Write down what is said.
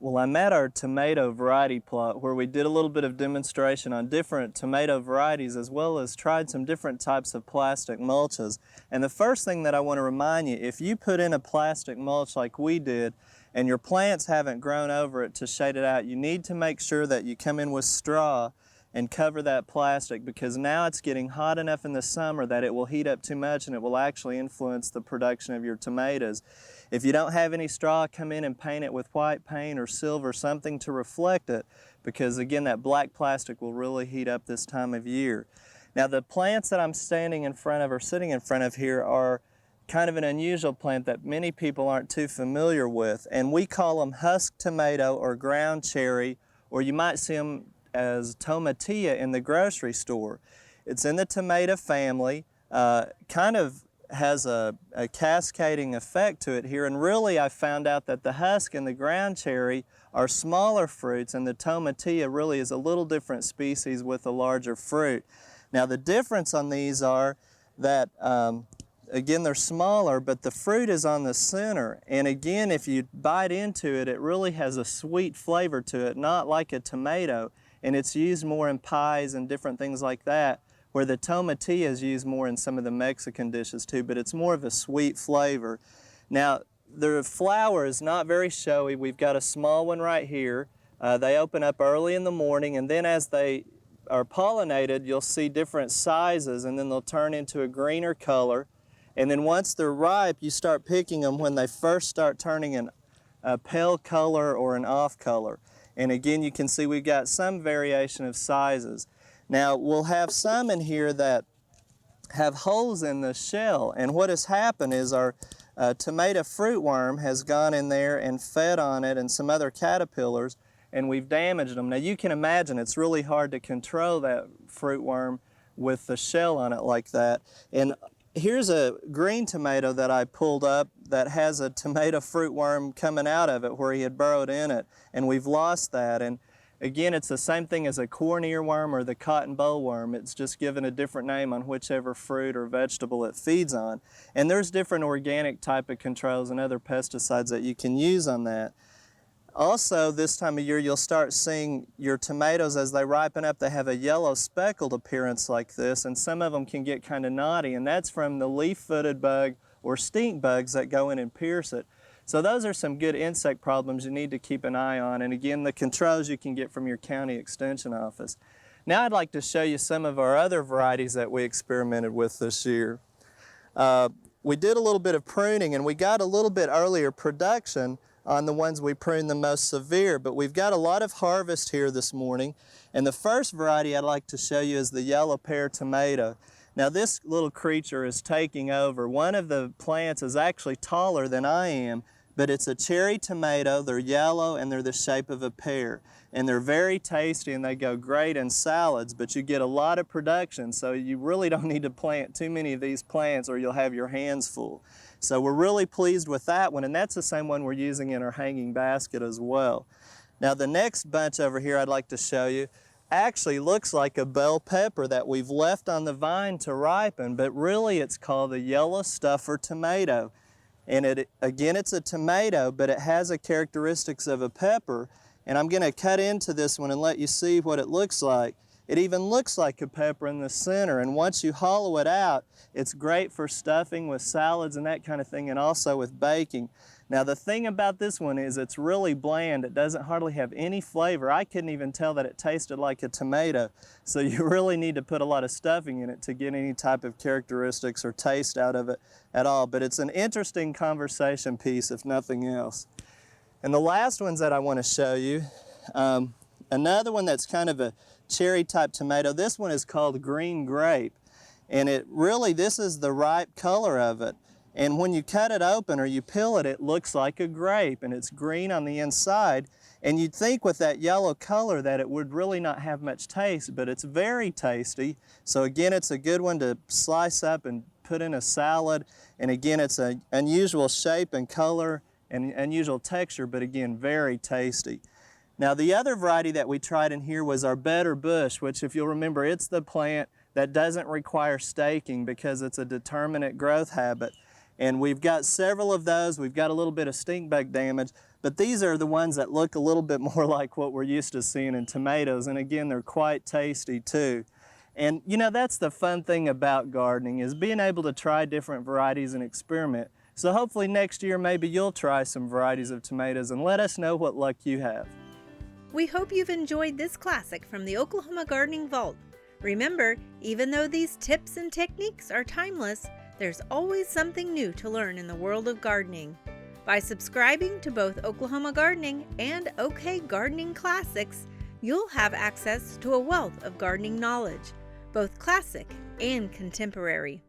Well, I'm at our tomato variety plot where we did a little bit of demonstration on different tomato varieties as well as tried some different types of plastic mulches. And the first thing that I want to remind you, if you put in a plastic mulch like we did and your plants haven't grown over it to shade it out, you need to make sure that you come in with straw and cover that plastic, because now it's getting hot enough in the summer that it will heat up too much and it will actually influence the production of your tomatoes. If you don't have any straw, come in and paint it with white paint or silver, something to reflect it, because again, that black plastic will really heat up this time of year. Now the plants that I'm standing in front of or sitting in front of here are kind of an unusual plant that many people aren't too familiar with, and we call them husk tomato or ground cherry, or you might see them as tomatillo in the grocery store. It's in the tomato family, kind of has a cascading effect to it here, and really I found out that the husk and the ground cherry are smaller fruits and the tomatillo really is a little different species with a larger fruit. Now the difference on these are that again, they're smaller, but the fruit is on the center, and again, if you bite into it, it really has a sweet flavor to it, not like a tomato. And it's used more in pies and different things like that, where the tomatillo is used more in some of the Mexican dishes too, but it's more of a sweet flavor. Now, the flower is not very showy. We've got a small one right here. They open up early in the morning, and then as they are pollinated, you'll see different sizes, and then they'll turn into a greener color. And then once they're ripe, you start picking them when they first start turning a pale color or an off color. And again, you can see we've got some variation of sizes. Now, we'll have some in here that have holes in the shell, and what has happened is our tomato fruit worm has gone in there and fed on it and some other caterpillars, and we've damaged them. Now, you can imagine it's really hard to control that fruit worm with the shell on it like that. And here's a green tomato that I pulled up that has a tomato fruit worm coming out of it where he had burrowed in it, and we've lost that. And again, it's the same thing as a corn earworm or the cotton bollworm. It's just given a different name on whichever fruit or vegetable it feeds on. And there's different organic type of controls and other pesticides that you can use on that. Also, this time of year, you'll start seeing your tomatoes as they ripen up, they have a yellow speckled appearance like this, and some of them can get kind of knotty, and that's from the leaf-footed bug or stink bugs that go in and pierce it. So those are some good insect problems you need to keep an eye on, and again, the controls you can get from your county extension office. Now I'd like to show you some of our other varieties that we experimented with this year. We did a little bit of pruning, and we got a little bit earlier production on the ones we pruned the most severe, but we've got a lot of harvest here this morning, and the first variety I'd like to show you is the yellow pear tomato. Now this little creature is taking over. One of the plants is actually taller than I am, but it's a cherry tomato. They're yellow and they're the shape of a pear, and they're very tasty and they go great in salads, but you get a lot of production, so you really don't need to plant too many of these plants or you'll have your hands full. So we're really pleased with that one, and that's the same one we're using in our hanging basket as well. Now the next bunch over here I'd like to show you actually looks like a bell pepper that we've left on the vine to ripen, but really it's called the yellow stuffer tomato. And again, it's a tomato, but it has the characteristics of a pepper, and I'm going to cut into this one and let you see what it looks like. It even looks like a pepper in the center, and once you hollow it out, it's great for stuffing with salads and that kind of thing, and also with baking. Now the thing about this one is it's really bland. It doesn't hardly have any flavor. I couldn't even tell that it tasted like a tomato, so you really need to put a lot of stuffing in it to get any type of characteristics or taste out of it at all. But it's an interesting conversation piece, if nothing else. And the last ones that I want to show you, another one that's kind of a cherry type tomato. This one is called green grape, and this is the ripe color of it. And when you cut it open or you peel it, it looks like a grape, and it's green on the inside. And you'd think with that yellow color that it would really not have much taste, but it's very tasty. So again, it's a good one to slice up and put in a salad. And again, it's an unusual shape and color and unusual texture, but again, very tasty. Now the other variety that we tried in here was our better bush, which if you'll remember, it's the plant that doesn't require staking because it's a determinate growth habit. And we've got several of those. We've got a little bit of stink bug damage, But these are the ones that look a little bit more like what we're used to seeing in tomatoes, and again, they're quite tasty too. And you know, that's the fun thing about gardening, is being able to try different varieties and experiment. So hopefully next year maybe you'll try some varieties of tomatoes and let us know what luck you have. We hope you've enjoyed this classic from the Oklahoma Gardening Vault. Remember, even though these tips and techniques are timeless, there's always something new to learn in the world of gardening. By subscribing to both Oklahoma Gardening and OK Gardening Classics, you'll have access to a wealth of gardening knowledge, both classic and contemporary.